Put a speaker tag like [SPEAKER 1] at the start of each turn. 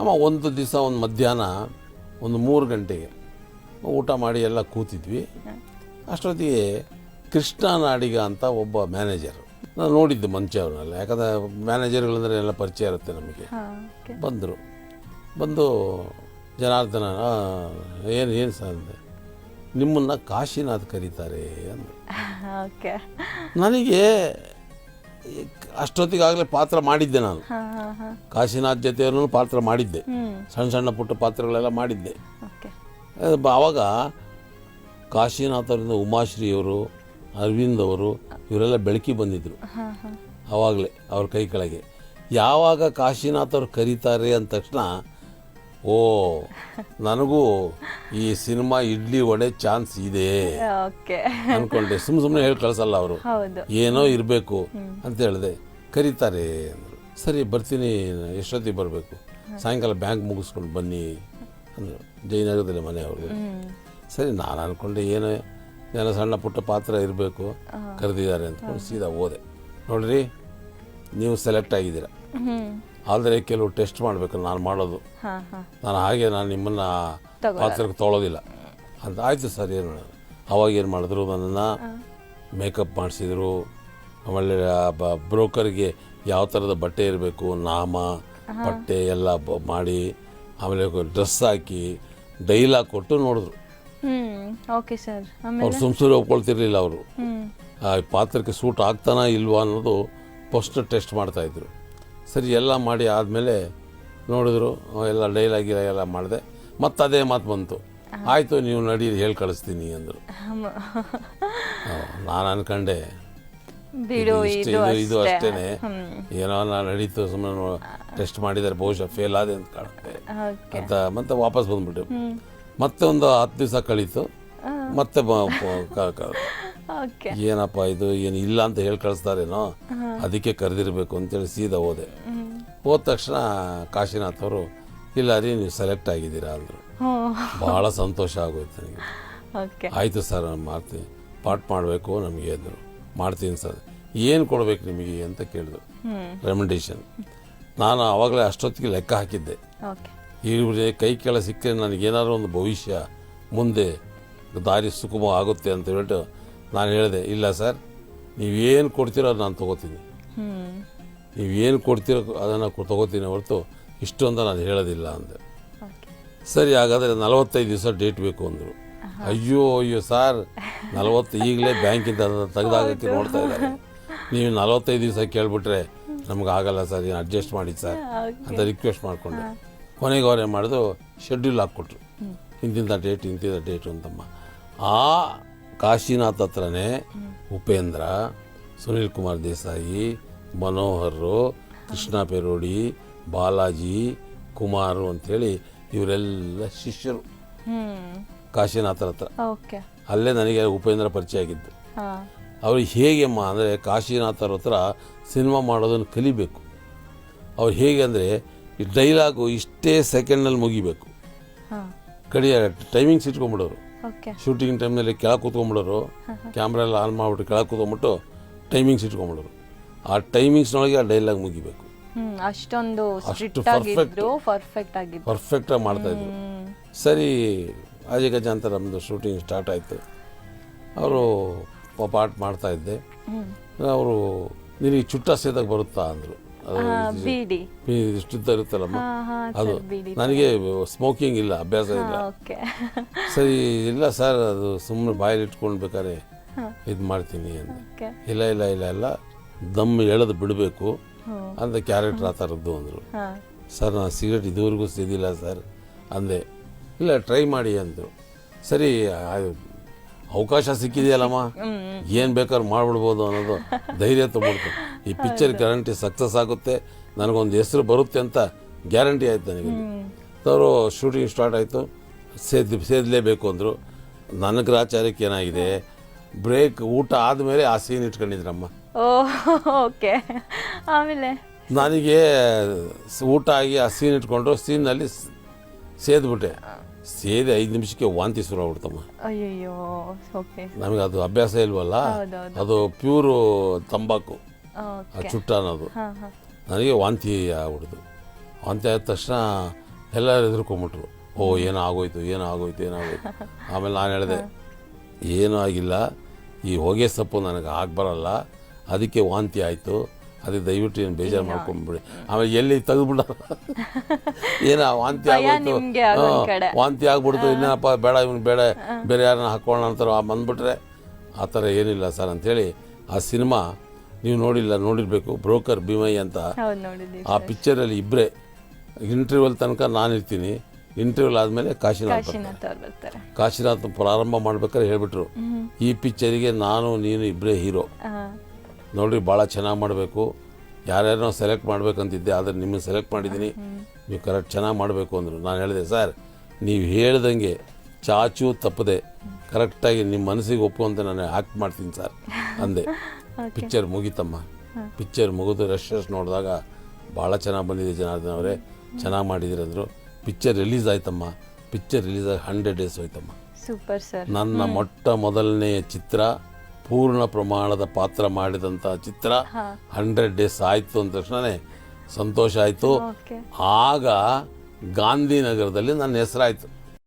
[SPEAKER 1] ಅಮ್ಮ ಒಂದು ದಿವಸ ಒಂದು ಮಧ್ಯಾಹ್ನ ಒಂದು 3 ಗಂಟೆಗೆ ಊಟ ಮಾಡಿ ಎಲ್ಲ ಕೂತಿದ್ವಿ. ಅಷ್ಟೊತ್ತಿಗೆ ಕೃಷ್ಣ ನಾಡಿಗ ಅಂತ ಒಬ್ಬ ಮ್ಯಾನೇಜರ್, ನಾನು ನೋಡಿದ್ದೆ ಮುಂಚೆ ಅವ್ರನ್ನೆಲ್ಲ, ಯಾಕಂದರೆ ಮ್ಯಾನೇಜರ್ಗಳಂದರೆ ಎಲ್ಲ ಪರಿಚಯ ಇರುತ್ತೆ ನಮಗೆ. ಬಂದು ಜನಾರ್ದನ ಏನು ಸರ್ ಅಂದೆ, ನಿಮ್ಮನ್ನು ಕಾಶಿನಾಥ್ ಕರೀತಾರೆ ಅಂದರು. ನನಗೆ ಅಷ್ಟೊತ್ತಿಗಾಗಲೇ ಪಾತ್ರ ಮಾಡಿದ್ದೆ ನಾನು, ಕಾಶಿನಾಥ್ ಜೊತೆಯವ್ರನ್ನೂ ಪಾತ್ರ ಮಾಡಿದ್ದೆ, ಸಣ್ಣ ಸಣ್ಣ ಪುಟ್ಟ ಪಾತ್ರಗಳೆಲ್ಲ ಮಾಡಿದ್ದೆ. ಆವಾಗ ಕಾಶಿನಾಥ್ ಅವರಿಂದ ಉಮಾಶ್ರೀಯವರು, ಅರವಿಂದ್ ಅವರು ಇವರೆಲ್ಲ ಬೆಳಕಿ ಬಂದಿದ್ದರು ಆವಾಗಲೇ ಅವ್ರ ಕೈ ಕೆಳಗೆ. ಯಾವಾಗ ಕಾಶಿನಾಥ್ ಅವ್ರು ಕರೀತಾರೆ ಅಂದ ತಕ್ಷಣ ಓ ನನಗೂ ಈ ಸಿನಿಮಾ ಇಡ್ಲಿ ವಡೆ ಚಾನ್ಸ್ ಇದೆ ಅಂದ್ಕೊಂಡೆ. ಸುಮ್ಮನೆ ಹೇಳಿ ಕಳಿಸಲ್ಲ ಅವರು, ಏನೋ ಇರಬೇಕು ಅಂತ ಹೇಳಿದೆ. ಕರೀತಾರೆ ಅಂದರು. ಸರಿ ಬರ್ತೀನಿ, ಎಷ್ಟೊತ್ತಿಗೆ ಬರಬೇಕು? ಸಾಯಂಕಾಲ ಬ್ಯಾಂಕ್ ಮುಗಿಸ್ಕೊಂಡು ಬನ್ನಿ ಅಂದರು. ಜಯನಗರದಲ್ಲಿ ಮನೆ ಅವ್ರಿಗೆ. ಸರಿ ನಾನು ಅಂದ್ಕೊಂಡೆ ಏನೋ ಏನೋ ಸಣ್ಣ ಪುಟ್ಟ ಪಾತ್ರ ಇರಬೇಕು, ಕರೆದಿದ್ದಾರೆ ಅಂದ್ಕೊಂಡು ಸೀದಾ ಹೋದೆ. ನೋಡ್ರಿ ನೀವು ಸೆಲೆಕ್ಟ್ ಆಗಿದ್ದೀರ, ಆದರೆ ಕೆಲವು ಟೆಸ್ಟ್ ಮಾಡಬೇಕು ನಾನು ಮಾಡೋದು, ನಾನು ನಿಮ್ಮನ್ನು ಪಾತ್ರಕ್ಕೆ ತೊಗೊಳೋದಿಲ್ಲ ಅಂತ. ಆಯಿತು ಸರ್, ಏನು ಅವಾಗ ಏನು ಮಾಡಿದ್ರು, ನನ್ನನ್ನು ಮೇಕಪ್ ಮಾಡಿಸಿದ್ರು. ಆಮೇಲೆ ಬ್ರೋಕರ್ಗೆ ಯಾವ ಥರದ ಬಟ್ಟೆ ಇರಬೇಕು, ನಾಮ ಬಟ್ಟೆ ಎಲ್ಲ ಮಾಡಿ, ಆಮೇಲೆ ಡ್ರೆಸ್ ಹಾಕಿ ಡೈಲಾಗ್ ಕೊಟ್ಟು ನೋಡಿದ್ರು. ಅವ್ರು ಸುಮ್ಮನೆ ಒಪ್ಕೊಳ್ತಿರ್ಲಿಲ್ಲ. ಅವರು ಆ ಪಾತ್ರಕ್ಕೆ ಸೂಟ್ ಆಗ್ತಾನಾ ಇಲ್ವಾ ಅನ್ನೋದು ಫಸ್ಟ್ ಟೆಸ್ಟ್ ಮಾಡ್ತಾಯಿದ್ರು. ಸರಿ ಎಲ್ಲ ಮಾಡಿ ಆದಮೇಲೆ ನೋಡಿದ್ರು, ಎಲ್ಲ ಡೈಲಾಗ್ ಎಲ್ಲ ಮಾಡಿದೆ. ಮತ್ತು ಅದೇ ಮಾತು ಬಂತು, ಆಯಿತು ನೀವು ನಡಿ ಹೇಳಿ ಕಳಿಸ್ತೀನಿ ಅಂದರು. ನಾನು ಅನ್ಕೊಂಡೆ ಇದು ಅಷ್ಟೇ, ಏನೋ ನಾನು ನಡೀತು, ಸುಮ್ಮನೆ ಟೆಸ್ಟ್ ಮಾಡಿದ್ದಾರೆ, ಬಹುಶಃ ಫೇಲ್ ಆದೆ ಅಂತ ಕಾಣುತ್ತೆ ಅಂತ ಮತ್ತೆ ವಾಪಸ್ ಬಂದ್ಬಿಟ್ಟೆ. ಮತ್ತೆ ಒಂದು 10 ದಿವಸ ಕಳೀತು. ಮತ್ತೆ ಏನಪ್ಪ ಇದು, ಏನು ಇಲ್ಲ ಅಂತ ಹೇಳಿ ಕಳಿಸ್ತಾರೇನೋ, ಅದಕ್ಕೆ ಕರೆದಿರಬೇಕು ಅಂತೇಳಿ ಸೀದಾ ಹೋದೆ. ಹೋದ ತಕ್ಷಣ ಕಾಶಿನಾಥ್ ಅವರು ಇಲ್ಲ ರೀ ನೀವು ಸೆಲೆಕ್ಟ್ ಆಗಿದ್ದೀರಾ ಅಂದರು. ಭಾಳ ಸಂತೋಷ ಆಗೋಯ್ತು ನನಗೆ. ಆಯಿತು ಸರ್ ನಾನು ಮಾಡ್ತೀನಿ, ಪಾಠ ಮಾಡಬೇಕು ನಮಗೆ ಅಂದರು. ಮಾಡ್ತೀನಿ ಸರ್, ಏನು ಕೊಡಬೇಕು ನಿಮಗೆ ಅಂತ ಕೇಳಿದ್ರು. ರೆಕಮೆಂಡೇಶನ್. ನಾನು ಆವಾಗಲೇ ಅಷ್ಟೊತ್ತಿಗೆ ಲೆಕ್ಕ ಹಾಕಿದ್ದೆ, ಇವ್ರಿಗೆ ಕೈ ಕೆಳ ಸಿಕ್ಕರೆ ನನಗೇನಾದ್ರು ಒಂದು ಭವಿಷ್ಯ, ಮುಂದೆ ದಾರಿ ಸುಗಮ ಆಗುತ್ತೆ ಅಂತ ಹೇಳ್ಬಿಟ್ಟು ನಾನು ಹೇಳಿದೆ, ಇಲ್ಲ ಸರ್ ನೀವೇನು ಕೊಡ್ತೀರೋ ಅದು ನಾನು ತೊಗೋತೀನಿ, ನೀವೇನು ಕೊಡ್ತೀರೋ ಅದನ್ನು ತೊಗೋತೀನಿ ಹೊರತು ಇಷ್ಟು ಅಂತ ನಾನು ಹೇಳೋದಿಲ್ಲ ಅಂದೆ. ಸರಿ ಹಾಗಾದರೆ 45 ದಿವಸ ಡೇಟ್ ಬೇಕು ಅಂದರು. ಅಯ್ಯೋ ಸರ್ 40 ಈಗಲೇ ಬ್ಯಾಂಕಿಂದ ತೆಗೆದಾಗಕ್ಕೆ ನೋಡ್ತಾ ಇದ್ದಾರೆ, ನೀವು 45 ದಿವಸ ಕೇಳಿಬಿಟ್ರೆ ನಮ್ಗೆ ಆಗಲ್ಲ ಸರ್, ಏನು ಅಡ್ಜಸ್ಟ್ ಮಾಡಿ ಸರ್ ಅಂತ ರಿಕ್ವೆಸ್ಟ್ ಮಾಡಿಕೊಂಡೆ. ಕೊನೆಗೆ ಅವರೇ ಮಾಡಿದ್ರು, ಶೆಡ್ಯೂಲ್ ಹಾಕ್ಕೊಟ್ರು, ಇಂತಿಂಥ ಡೇಟು ಅಂತಮ್ಮ. ಆ ಕಾಶಿನಾಥ್ ಹತ್ರನೇ ಉಪೇಂದ್ರ, ಸುನೀಲ್ ಕುಮಾರ್ ದೇಸಾಯಿ, ಮನೋಹರ್, ಕೃಷ್ಣ ಪೆರೋಡಿ, ಬಾಲಾಜಿ, ಕುಮಾರು ಅಂಥೇಳಿ ಇವರೆಲ್ಲ ಶಿಷ್ಯರು ಕಾಶಿನಾಥರ ಹತ್ರ. ಅಲ್ಲೇ ನನಗೆ ಉಪೇಂದ್ರ ಪರಿಚಯ ಆಗಿದ್ದು. ಅವ್ರು ಹೇಗೆಮ್ಮ ಅಂದರೆ ಕಾಶಿನಾಥರ ಹತ್ರ ಸಿನಿಮಾ ಮಾಡೋದನ್ನು ಕಲಿಬೇಕು. ಅವ್ರು ಹೇಗೆ ಅಂದರೆ ಈ ಡೈಲಾಗು ಇಷ್ಟೇ ಸೆಕೆಂಡ್ನಲ್ಲಿ ಮುಗಿಬೇಕು, ಕಡಿಯ ಟೈಮಿಂಗ್ಸ್ ಇಟ್ಕೊಂಡ್ಬಿಡೋರು. ಶೂಟಿಂಗ್ ಟೈಮ್ನಲ್ಲಿ ಕೆಳಗೆ ಕೂತ್ಕೊಂಡ್ಬಿಡೋರು, ಕ್ಯಾಮ್ರಾ ಎಲ್ಲ ಆನ್ ಮಾಡಿಬಿಟ್ಟು ಕೆಳಗೆ ಕೂತ್ಕೊಂಡ್ಬಿಟ್ಟು ಟೈಮಿಂಗ್ಸ್ ಇಟ್ಕೊಂಡ್ಬಿಡೋರು. ಆ ಟೈಮಿಂಗ್ಸ್ನೊಳಗೆ ಆ ಡೈಲಾಗ್ ಮುಗಿಬೇಕು.
[SPEAKER 2] ಅಷ್ಟು
[SPEAKER 1] ಪರ್ಫೆಕ್ಟಾಗಿ ಮಾಡ್ತಾಯಿದ್ರು. ಸರಿ ಅಜಗಜ ಅಂತ ನಮ್ಮದು ಶೂಟಿಂಗ್ ಸ್ಟಾರ್ಟ್ ಆಯಿತು. ಅವರು ಪಾಠ ಮಾಡ್ತಾಯಿದ್ದೆ. ಅವರು ನಿನಗೆ ಚುಟ್ಟ ಸೇದಾಗ ಬರುತ್ತಾ ಅಂದರು. ಇಷ್ಟುದ್ದ ಇರುತ್ತಲ್ಲಮ್ಮ ಅದು. ನನಗೆ ಸ್ಮೋಕಿಂಗ್ ಇಲ್ಲ, ಅಭ್ಯಾಸ ಇಲ್ಲ. ಸರಿ ಇಲ್ಲ ಸರ್, ಅದು ಸುಮ್ಮನೆ ಬಾಯಲ್ಲಿ ಇಟ್ಕೊಂಡು ಬೇಕಾದ್ರೆ ಇದು ಮಾಡ್ತೀನಿ ಅಂದೆ. ಇಲ್ಲ ದಮ್ ಎಳೆದು ಬಿಡಬೇಕು ಅಂತ ಕ್ಯಾರೆಕ್ಟರ್ ಆ ಥರದ್ದು ಅಂದರು. ಸರ್ ನಾನು ಸಿಗರೇಟ್ ಇದುವರೆಗೂ ಸಿಗೋದಿಲ್ಲ ಸರ್ ಅಂದೆ. ಇಲ್ಲ ಟ್ರೈ ಮಾಡಿ ಅಂದರು. ಸರಿ ಅವಕಾಶ ಸಿಕ್ಕಿದೆಯಲ್ಲಮ್ಮ, ಏನು ಬೇಕಾದ್ರೂ ಮಾಡಿಬಿಡ್ಬೋದು ಅನ್ನೋದು ಧೈರ್ಯ ತೊಗೊಂಡ್ಬಿಡ್ತು. ಈ ಪಿಕ್ಚರ್ ಗ್ಯಾರಂಟಿ ಸಕ್ಸಸ್ ಆಗುತ್ತೆ, ನನಗೊಂದು ಹೆಸರು ಬರುತ್ತೆ ಅಂತ ಗ್ಯಾರಂಟಿ ಆಯ್ತು ನನಗೆ. ಅವರು ಶೂಟಿಂಗ್ ಸ್ಟಾರ್ಟ್ ಆಯಿತು. ಸೇದಲೇಬೇಕು ಅಂದರು. ನನ್ನ ಗ್ರಾಚಾರಕ್ಕೆ ಏನಾಗಿದೆ, ಬ್ರೇಕ್ ಊಟ ಆದಮೇಲೆ ಆ ಸೀನ್ ಇಟ್ಕೊಂಡಿದ್ರಮ್ಮ.
[SPEAKER 2] ಆಮೇಲೆ
[SPEAKER 1] ನನಗೆ ಊಟ ಆಗಿ ಆ ಸೀನ್ ಇಟ್ಕೊಂಡ್ರು. ಸೀನಲ್ಲಿ ಸೇದ್ಬಿಟ್ಟೆ. ಸೇದಿ 5 ನಿಮಿಷಕ್ಕೆ ವಾಂತಿ ಶುರು ಆಗ್ಬಿಡ್ತಮ್ಮ. ನಮಗೆ ಅದು ಅಭ್ಯಾಸ ಇಲ್ವಲ್ಲ, ಅದು ಪ್ಯೂರು ತಂಬಾಕು ಚುಟ್ಟ ಅನ್ನೋದು. ನನಗೆ ವಾಂತಿ ಆಗ್ಬಿಡ್ತು. ವಾಂತಿ ಆದ ತಕ್ಷಣ ಎಲ್ಲರೂ ಹೆದರ್ಕೊಂಬಿಟ್ರು. ಓ ಏನೋ ಆಗೋಯ್ತು. ಆಮೇಲೆ ನಾನು ಹೇಳಿದೆ ಏನೂ ಆಗಿಲ್ಲ, ಈ ಹೊಗೆ ಸೊಪ್ಪು ನನಗೆ ಬರಲ್ಲ, ಅದಕ್ಕೆ ವಾಂತಿ ಆಯಿತು, ಅದಕ್ಕೆ ದಯವಿಟ್ಟು ಏನು ಬೇಜಾರು ಮಾಡ್ಕೊಂಬಿಡಿ. ಆಮೇಲೆ ಎಲ್ಲಿ ತೆಗೆದುಬಿಡ ಏನೋ ವಾಂತಿ ಆಗೋಯ್ತು, ವಾಂತಿ ಆಗ್ಬಿಡ್ತು, ಇನ್ನೇನಪ್ಪ ಬೇಡ ಇವನು ಬೇಡ ಬೇರೆ ಯಾರನ್ನ ಹಾಕೊಳ್ಳೋಣ ಅಂತಾರೋ ಬಂದ್ಬಿಟ್ರೆ ಆ ಥರ ಏನಿಲ್ಲ ಸರ್ ಅಂಥೇಳಿ. ಆ ಸಿನಿಮಾ ನೀವು ನೋಡಿರಬೇಕು, ಬ್ರೋಕರ್ ಭೀಮಯ್ಯ ಅಂತ. ಆ ಪಿಕ್ಚರಲ್ಲಿ ಇಬ್ಬರೇ ಇಂಟರ್ವ್ಯೂಲ್ ತನಕ ನಾನಿರ್ತೀನಿ, ಇಂಟರ್ವ್ಯೂಲ್ ಆದಮೇಲೆ ಕಾಶಿನಾಥ್ ಪ್ರಾರಂಭ ಮಾಡ್ಬೇಕಾದ್ರೆ ಹೇಳ್ಬಿಟ್ರು, ಈ ಪಿಕ್ಚರಿಗೆ ನಾನು ನೀನು ಇಬ್ಬರೇ ಹೀರೋ ನೋಡ್ರಿ, ಭಾಳ ಚೆನ್ನಾಗಿ ಮಾಡಬೇಕು, ಯಾರ್ಯಾರನ್ನೋ ಸೆಲೆಕ್ಟ್ ಮಾಡ್ಬೇಕಂತಿದ್ದೆ, ಆದರೆ ನಿಮ್ಮನ್ನು ಸೆಲೆಕ್ಟ್ ಮಾಡಿದ್ದೀನಿ, ನೀವು ಕರೆಕ್ಟ್ ಚೆನ್ನಾಗಿ ಮಾಡಬೇಕು ಅಂದರು. ನಾನು ಹೇಳಿದೆ ಸರ್ ನೀವು ಹೇಳ್ದಂಗೆ ಚಾಚು ತಪ್ಪದೆ ಕರೆಕ್ಟಾಗಿ ನಿಮ್ಮ ಮನಸ್ಸಿಗೆ ಒಪ್ಪುವಂತೆ ನಾನು ಆ್ಯಕ್ಟ್ ಮಾಡ್ತೀನಿ ಸರ್ ಅಂದೆ. ಪಿಕ್ಚರ್ ಮುಗೀತಮ್ಮ. ಪಿಕ್ಚರ್ ಮುಗಿದು ರಶ್ ನೋಡಿದಾಗ ಭಾಳ ಚೆನ್ನಾಗಿ ಬಂದಿದೆ ಜನಾರ್ದನ್ ಅವರೇ, ಚೆನ್ನಾಗಿ ಮಾಡಿದಿರಂದರು. ಪಿಕ್ಚರ್ ರಿಲೀಸ್ ಆಯ್ತಮ್ಮ. ಪಿಕ್ಚರ್ ರಿಲೀಸ್ ಆಗಿ 100 days ಹೋಯ್ತಮ್ಮ.
[SPEAKER 2] Super sir.
[SPEAKER 1] ನನ್ನ ಮೊಟ್ಟ ಮೊದಲನೆಯ ಚಿತ್ರ, ಪೂರ್ಣ ಪ್ರಮಾಣದ ಪಾತ್ರ ಮಾಡಿದಂಥ ಚಿತ್ರ 100 days ಆಯಿತು ಅಂದ ತಕ್ಷಣವೇ ಸಂತೋಷ ಆಯಿತು. ಆಗ ಗಾಂಧಿನಗರದಲ್ಲಿ ನನ್ನ ಹೆಸರಾಯಿತು.